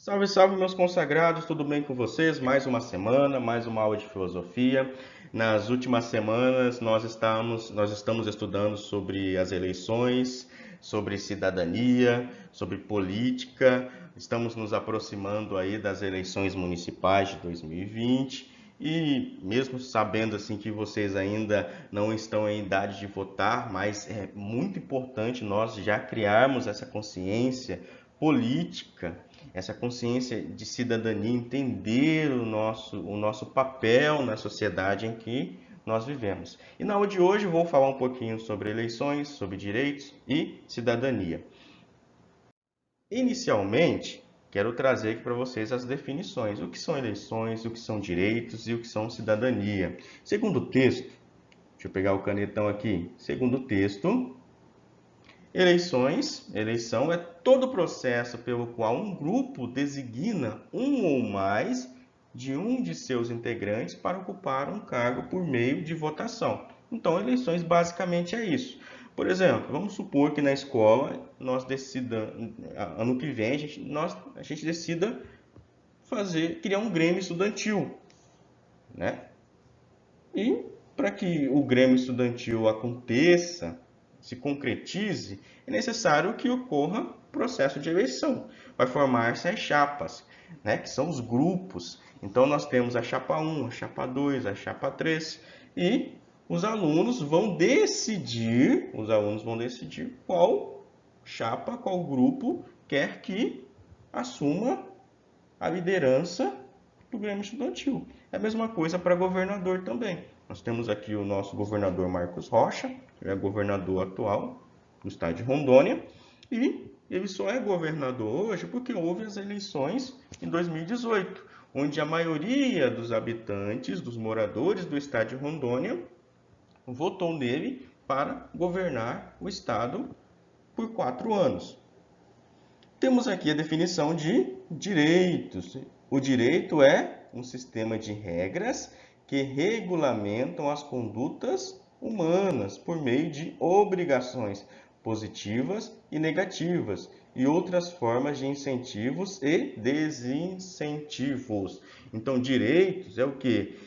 Salve, salve, meus consagrados, tudo bem com vocês? Mais uma semana, mais uma aula de filosofia. Nas últimas semanas, nós estamos estudando sobre as eleições, sobre cidadania, sobre política. Estamos nos aproximando aí das eleições municipais de 2020. E mesmo sabendo assim que vocês ainda não estão em idade de votar, mas é muito importante nós já criarmos essa consciência política, essa consciência de cidadania, entender o nosso papel na sociedade em que nós vivemos. E na aula de hoje eu vou falar um pouquinho sobre eleições, sobre direitos e cidadania. Inicialmente, quero trazer aqui para vocês as definições. O que são eleições, o que são direitos e o que são cidadania. Segundo o texto, deixa eu pegar o canetão aqui. Segundo o texto, eleição é todo o processo pelo qual um grupo designa um ou mais de um de seus integrantes para ocupar um cargo por meio de votação. Então, eleições basicamente é isso. Por exemplo, vamos supor que na escola nós decidamos, ano que vem, a gente decida criar um grêmio estudantil, né? E para que o Grêmio Estudantil aconteça, se concretize, é necessário que ocorra processo de eleição. Vai formar-se as chapas, né, que são os grupos. Então nós temos a chapa 1, a chapa 2, a chapa 3 e os alunos vão decidir qual chapa, qual grupo quer que assuma a liderança do Grêmio Estudantil. É a mesma coisa para governador também. Nós temos aqui o nosso governador Marcos Rocha, ele é governador atual do estado de Rondônia, e ele só é governador hoje porque houve as eleições em 2018, onde a maioria dos habitantes, dos moradores do estado de Rondônia, votou nele para governar o estado por 4 anos. Temos aqui a definição de direitos. O direito é um sistema de regras que regulamentam as condutas humanas por meio de obrigações positivas e negativas e outras formas de incentivos e desincentivos. Então, direitos é o que?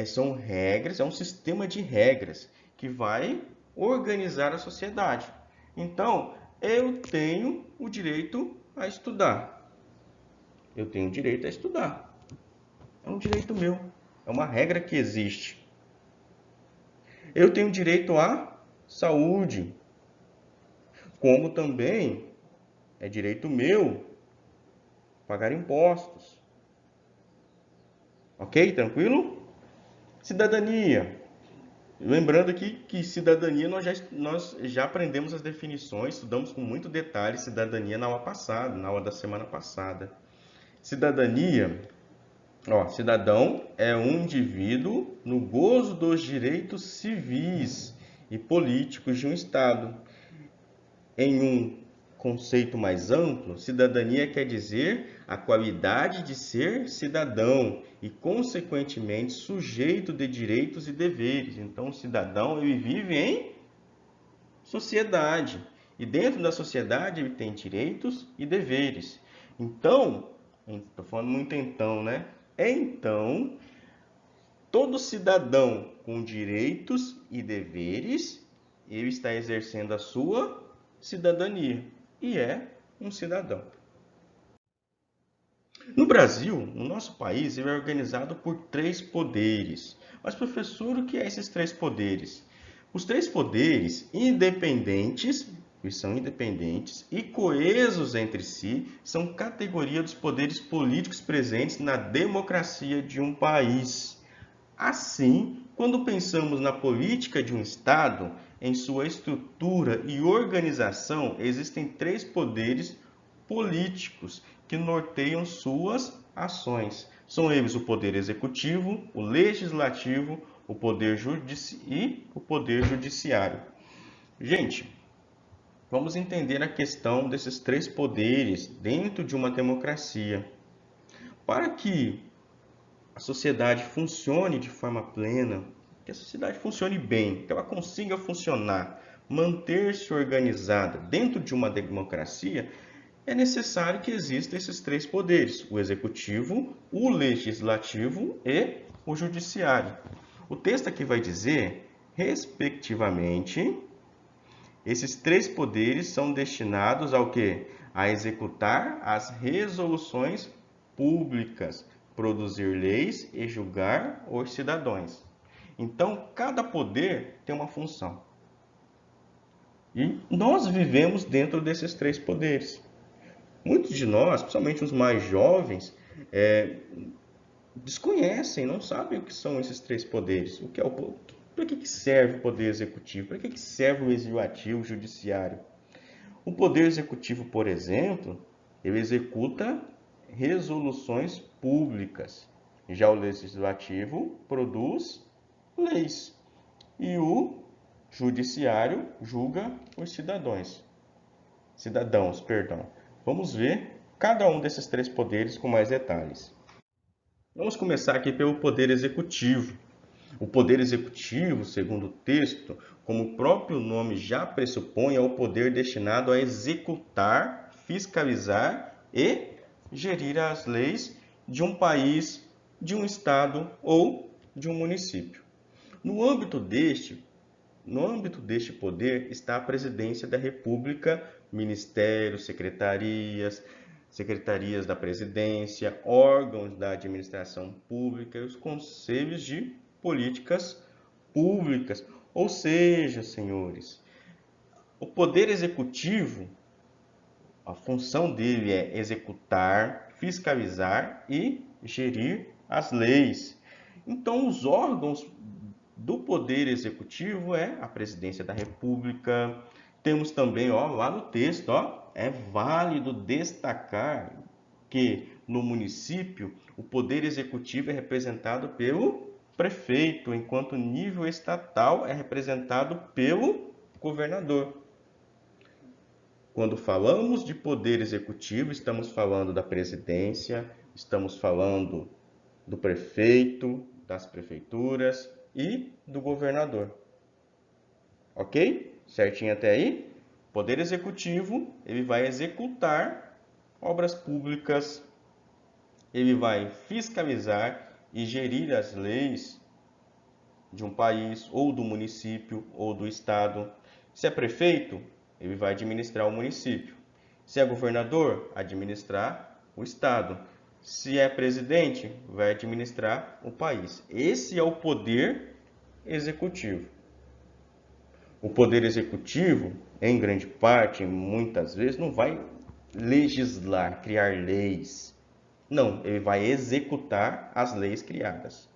São regras, é um sistema de regras que vai organizar a sociedade. Então, eu tenho o direito a estudar. Eu tenho o direito a estudar. É um direito meu. É uma regra que existe. Eu tenho direito à saúde, como também é direito meu pagar impostos. Ok? Tranquilo? Cidadania. Lembrando aqui que cidadania nós já aprendemos as definições, estudamos com muito detalhe cidadania na aula passada, na aula da semana passada. Cidadania, cidadão é um indivíduo no gozo dos direitos civis e políticos de um Estado. Em um conceito mais amplo, cidadania quer dizer a qualidade de ser cidadão e, consequentemente, sujeito de direitos e deveres. Então, o cidadão ele vive em sociedade e dentro da sociedade ele tem direitos e deveres. Então, estou falando muito então, né? Então, todo cidadão com direitos e deveres, ele está exercendo a sua cidadania e é um cidadão. No Brasil, no nosso país, ele é organizado por 3 poderes. Mas, professor, o que é esses 3 poderes? Os 3 poderes independentes, que são independentes e coesos entre si, são categoria dos poderes políticos presentes na democracia de um país. Assim, quando pensamos na política de um Estado, em sua estrutura e organização, existem 3 poderes políticos que norteiam suas ações. São eles o poder executivo, o legislativo, o poder e o poder judiciário. Gente, vamos entender a questão desses 3 poderes dentro de uma democracia. Para que a sociedade funcione de forma plena, que a sociedade funcione bem, que ela consiga funcionar, manter-se organizada dentro de uma democracia, é necessário que existam esses três poderes: o executivo, o legislativo e o judiciário. O texto aqui vai dizer, respectivamente, esses três poderes são destinados ao quê? A executar as resoluções públicas, produzir leis e julgar os cidadãos. Então, cada poder tem uma função. E nós vivemos dentro desses três poderes. Muitos de nós, principalmente os mais jovens, desconhecem, não sabem o que são esses três poderes. O que é para que serve o poder executivo? Para que serve o legislativo, o judiciário? O poder executivo, por exemplo, ele executa resoluções públicas. Já o legislativo produz leis. E o judiciário julga os cidadãos, perdão. Vamos ver cada um desses três poderes com mais detalhes. Vamos começar aqui pelo poder executivo. O poder executivo, segundo o texto, como o próprio nome já pressupõe, é o poder destinado a executar, fiscalizar e gerir as leis de um país, de um estado ou de um município. No âmbito deste poder está a Presidência da República, ministérios, secretarias da Presidência, órgãos da administração pública e os conselhos de políticas públicas. Ou seja, senhores, o poder executivo, a função dele é executar, fiscalizar e gerir as leis. Então, os órgãos do poder executivo é a Presidência da República. Temos também, lá no texto, é válido destacar que no município o poder executivo é representado pelo prefeito, enquanto o nível estatal é representado pelo governador. Quando falamos de poder executivo, estamos falando da presidência, estamos falando do prefeito, das prefeituras e do governador. Ok? Certinho até aí? Poder executivo, ele vai executar obras públicas, ele vai fiscalizar e gerir as leis de um país, ou do município, ou do estado. Se é prefeito, ele vai administrar o município. Se é governador, administrar o estado. Se é presidente, vai administrar o país. Esse é o poder executivo. O poder executivo, em grande parte, muitas vezes, não vai legislar, criar leis. Não, ele vai executar as leis criadas.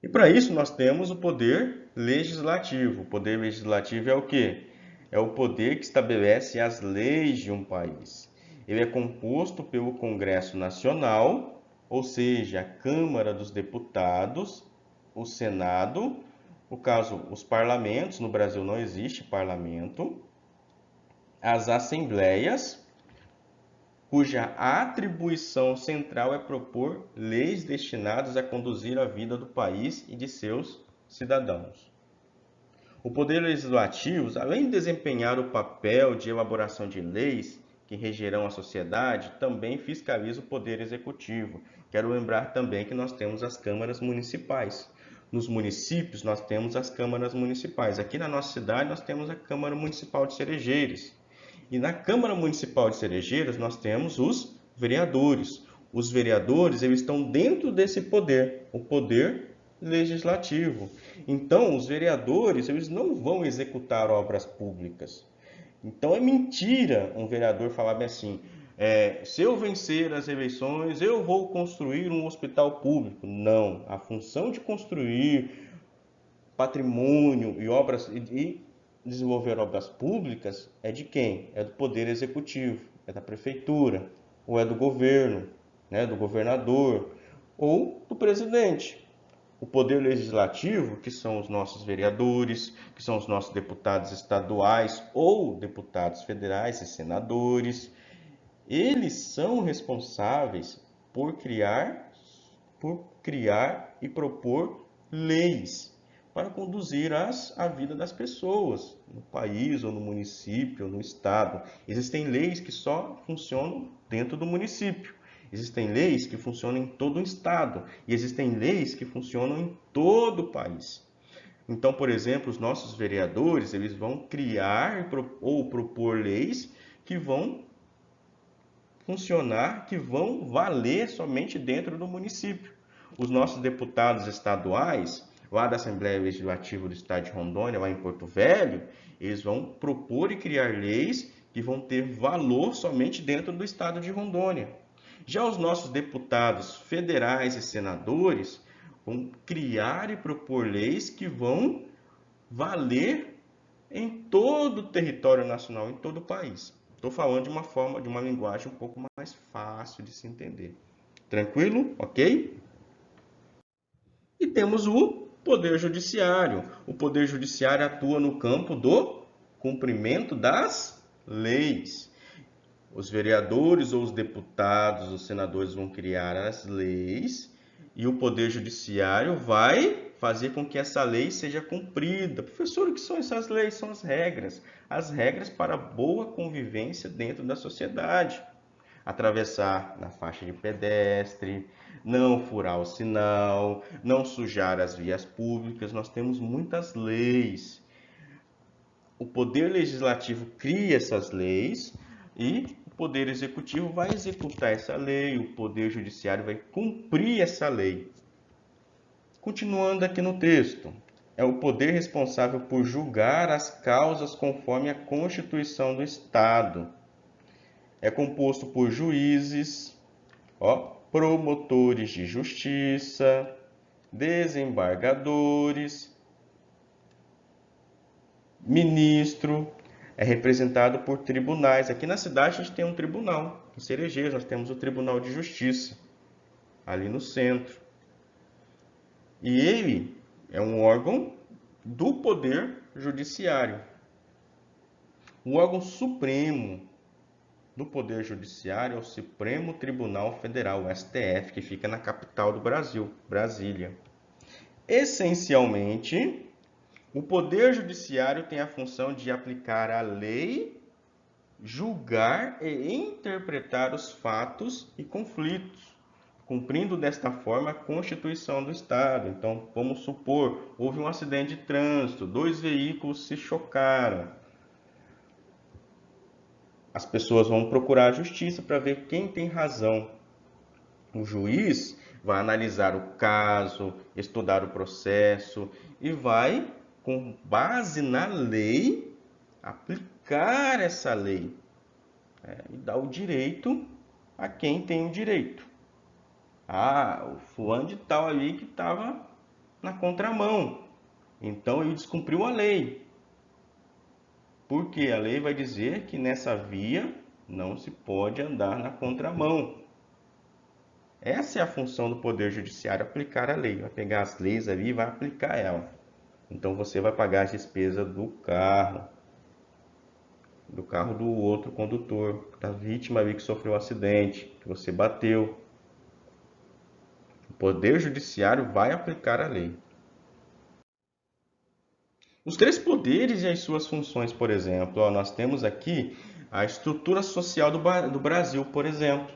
E para isso nós temos o poder legislativo. O poder legislativo é o quê? É o poder que estabelece as leis de um país. Ele é composto pelo Congresso Nacional, ou seja, a Câmara dos Deputados, o Senado, no caso, os parlamentos, no Brasil não existe parlamento, as assembleias, cuja atribuição central é propor leis destinadas a conduzir a vida do país e de seus cidadãos. O Poder Legislativo, além de desempenhar o papel de elaboração de leis que regerão a sociedade, também fiscaliza o Poder Executivo. Quero lembrar também que nós temos as câmaras municipais. Nos municípios, nós temos as câmaras municipais. Aqui na nossa cidade, nós temos a Câmara Municipal de Cerejeiras. E na Câmara Municipal de Cerejeiras, nós temos os vereadores. Os vereadores, eles estão dentro desse poder, o poder legislativo. Então, os vereadores, eles não vão executar obras públicas. Então, é mentira um vereador falar bem assim, se eu vencer as eleições, eu vou construir um hospital público. Não, a função de construir patrimônio e obras e desenvolver obras públicas é de quem? É do Poder Executivo, é da Prefeitura, ou é do governo, né, do governador, ou do presidente. O Poder Legislativo, que são os nossos vereadores, que são os nossos deputados estaduais ou deputados federais e senadores, eles são responsáveis por criar e propor leis para conduzir a vida das pessoas, no país, ou no município, ou no estado. Existem leis que só funcionam dentro do município. Existem leis que funcionam em todo o estado. E existem leis que funcionam em todo o país. Então, por exemplo, os nossos vereadores, eles vão criar ou propor leis que vão funcionar, que vão valer somente dentro do município. Os nossos deputados estaduais, lá da Assembleia Legislativa do Estado de Rondônia, lá em Porto Velho, eles vão propor e criar leis que vão ter valor somente dentro do Estado de Rondônia. Já os nossos deputados federais e senadores vão criar e propor leis que vão valer em todo o território nacional, em todo o país. Estou falando de uma linguagem um pouco mais fácil de se entender. Tranquilo? Ok? E temos o Poder Judiciário. O Poder Judiciário atua no campo do cumprimento das leis. Os vereadores ou os deputados, os senadores vão criar as leis e o Poder Judiciário vai fazer com que essa lei seja cumprida. Professor, o que são essas leis? São as regras para boa convivência dentro da sociedade. Atravessar na faixa de pedestre, não furar o sinal, não sujar as vias públicas. Nós temos muitas leis. O Poder Legislativo cria essas leis e o Poder Executivo vai executar essa lei, o Poder Judiciário vai cumprir essa lei. Continuando aqui no texto, é o poder responsável por julgar as causas conforme a Constituição do Estado. É composto por juízes, promotores de justiça, desembargadores, ministro, é representado por tribunais. Aqui na cidade a gente tem um tribunal. Em Cerejeiros nós temos o Tribunal de Justiça, ali no centro. E ele é um órgão do Poder Judiciário. O órgão supremo do Poder Judiciário é o Supremo Tribunal Federal, o STF, que fica na capital do Brasil, Brasília. Essencialmente, o Poder Judiciário tem a função de aplicar a lei, julgar e interpretar os fatos e conflitos, cumprindo desta forma a Constituição do Estado. Então, vamos supor, houve um acidente de trânsito, 2 veículos se chocaram. As pessoas vão procurar a justiça para ver quem tem razão. O juiz vai analisar o caso, estudar o processo e vai, com base na lei, aplicar essa lei e dar o direito a quem tem o direito. O fulano de tal ali que estava na contramão, então ele descumpriu a lei. Porque a lei vai dizer que nessa via não se pode andar na contramão. Essa é a função do Poder Judiciário, aplicar a lei. Vai pegar as leis ali e vai aplicar ela. Então você vai pagar as despesas do carro do outro condutor, da vítima ali que sofreu um acidente, que você bateu. O Poder Judiciário vai aplicar a lei. Os 3 poderes e as suas funções, por exemplo, nós temos aqui a estrutura social do Brasil, por exemplo.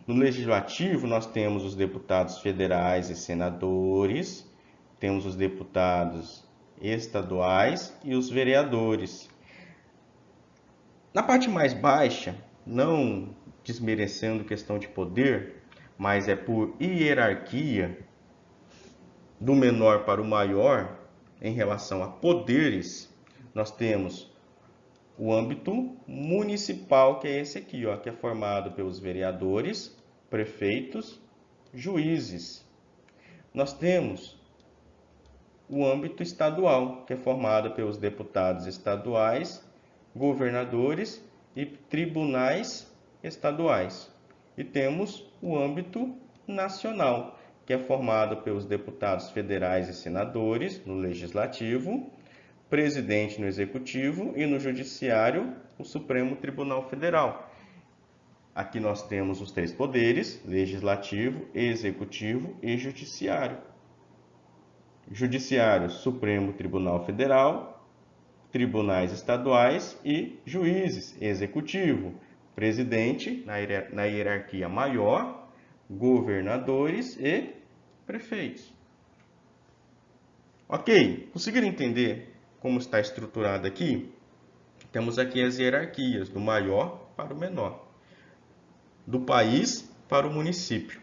No Legislativo, nós temos os deputados federais e senadores, temos os deputados estaduais e os vereadores. Na parte mais baixa, não desmerecendo questão de poder, mas é por hierarquia, do menor para o maior, em relação a poderes, nós temos o âmbito municipal, que é esse aqui, que é formado pelos vereadores, prefeitos, juízes. Nós temos o âmbito estadual, que é formado pelos deputados estaduais, governadores e tribunais estaduais. E temos o âmbito nacional, que é formado pelos deputados federais e senadores no Legislativo, presidente no Executivo e no Judiciário, o Supremo Tribunal Federal. Aqui nós temos os 3 poderes, Legislativo, Executivo e Judiciário. Judiciário, Supremo Tribunal Federal, tribunais estaduais e juízes, executivo, presidente na hierarquia maior, governadores e prefeitos. Ok, conseguiram entender como está estruturado aqui? Temos aqui as hierarquias, do maior para o menor, do país para o município.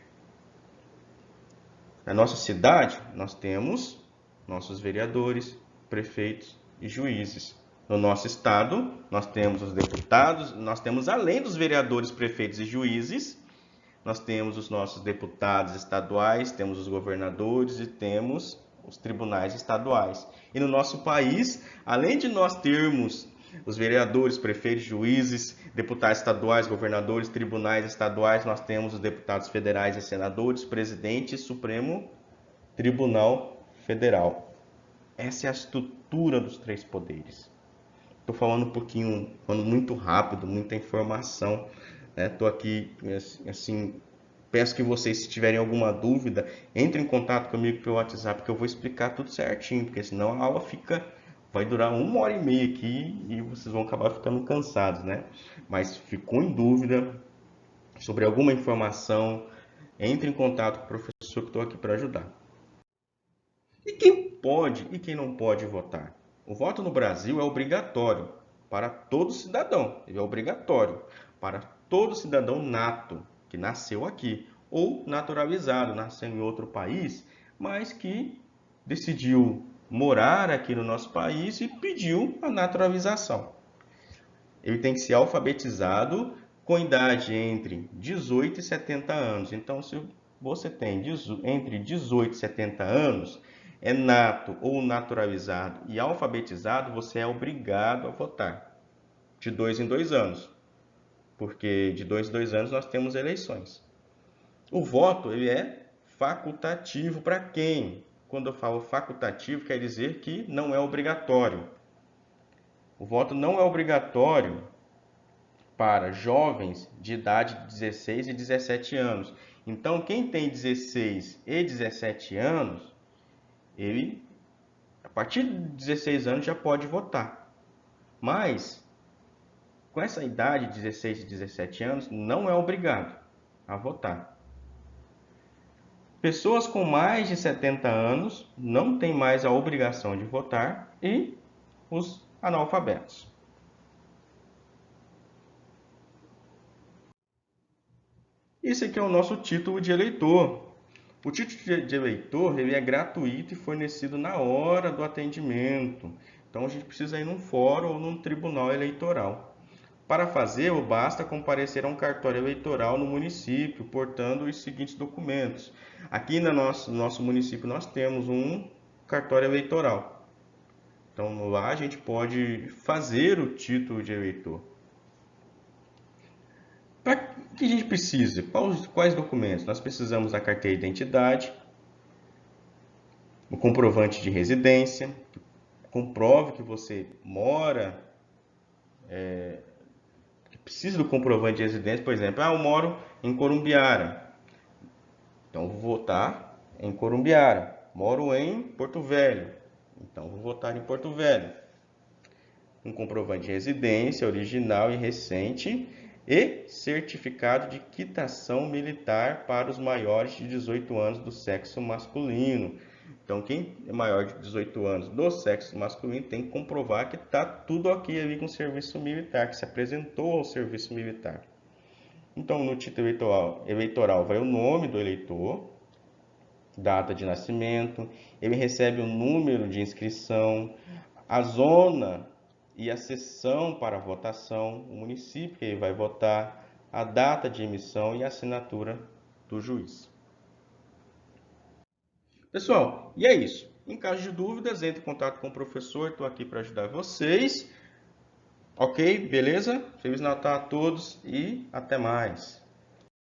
Na nossa cidade, nós temos nossos vereadores, prefeitos e juízes. No nosso estado, nós temos os deputados, nós temos, além dos vereadores, prefeitos e juízes, nós temos os nossos deputados estaduais, temos os governadores e temos os tribunais estaduais. E no nosso país, além de nós termos os vereadores, prefeitos, juízes, deputados estaduais, governadores, tribunais estaduais, nós temos os deputados federais e senadores, presidente e Supremo Tribunal Federal. Essa é a estrutura dos três poderes. Estou falando um pouquinho, falando muito rápido, muita informação. Estou aqui, assim, peço que vocês, se tiverem alguma dúvida, entrem em contato comigo pelo WhatsApp, que eu vou explicar tudo certinho, porque senão a aula vai durar 1h30 aqui e vocês vão acabar ficando cansados, né? Mas ficou em dúvida sobre alguma informação, entre em contato com o professor, que estou aqui para ajudar. E quem pode e quem não pode votar? O voto no Brasil é obrigatório para todo cidadão. Ele é obrigatório para todo cidadão nato que nasceu aqui ou naturalizado, nasceu em outro país, mas que decidiu morar aqui no nosso país e pediu a naturalização. Ele tem que ser alfabetizado com idade entre 18 e 70 anos. Então, se você tem entre 18 e 70 anos, é nato ou naturalizado e alfabetizado, você é obrigado a votar de 2 em 2 anos, porque de 2 em 2 anos nós temos eleições. O voto ele é facultativo para quem? Quando eu falo facultativo, quer dizer que não é obrigatório. O voto não é obrigatório para jovens de idade de 16 e 17 anos. Então, quem tem 16 e 17 anos, ele, a partir de 16 anos, já pode votar. Mas, com essa idade de 16 e 17 anos, não é obrigado a votar. Pessoas com mais de 70 anos não têm mais a obrigação de votar e os analfabetos. Esse aqui é o nosso título de eleitor. O título de eleitor ele é gratuito e fornecido na hora do atendimento. Então a gente precisa ir num fórum ou num tribunal eleitoral. Para fazê-lo, basta comparecer a um cartório eleitoral no município, portando os seguintes documentos. Aqui no nosso município nós temos um cartório eleitoral. Então lá a gente pode fazer o título de eleitor. Para que a gente precisa? Quais documentos? Nós precisamos da carteira de identidade, o comprovante de residência, que comprove que você mora, que precisa do comprovante de residência, por exemplo, eu moro em Corumbiara, então vou votar em Corumbiara. Moro em Porto Velho, então vou votar em Porto Velho. Um comprovante de residência original e recente e certificado de quitação militar para os maiores de 18 anos do sexo masculino. Então, quem é maior de 18 anos do sexo masculino tem que comprovar que está tudo ok ali com o serviço militar, que se apresentou ao serviço militar. Então, no título eleitoral vai o nome do eleitor, data de nascimento, ele recebe o número de inscrição, a zona e a sessão para votação, o município que ele vai votar, a data de emissão e a assinatura do juiz. Pessoal, e é isso. Em caso de dúvidas, entre em contato com o professor, estou aqui para ajudar vocês. Ok? Beleza? Feliz Natal a todos e até mais.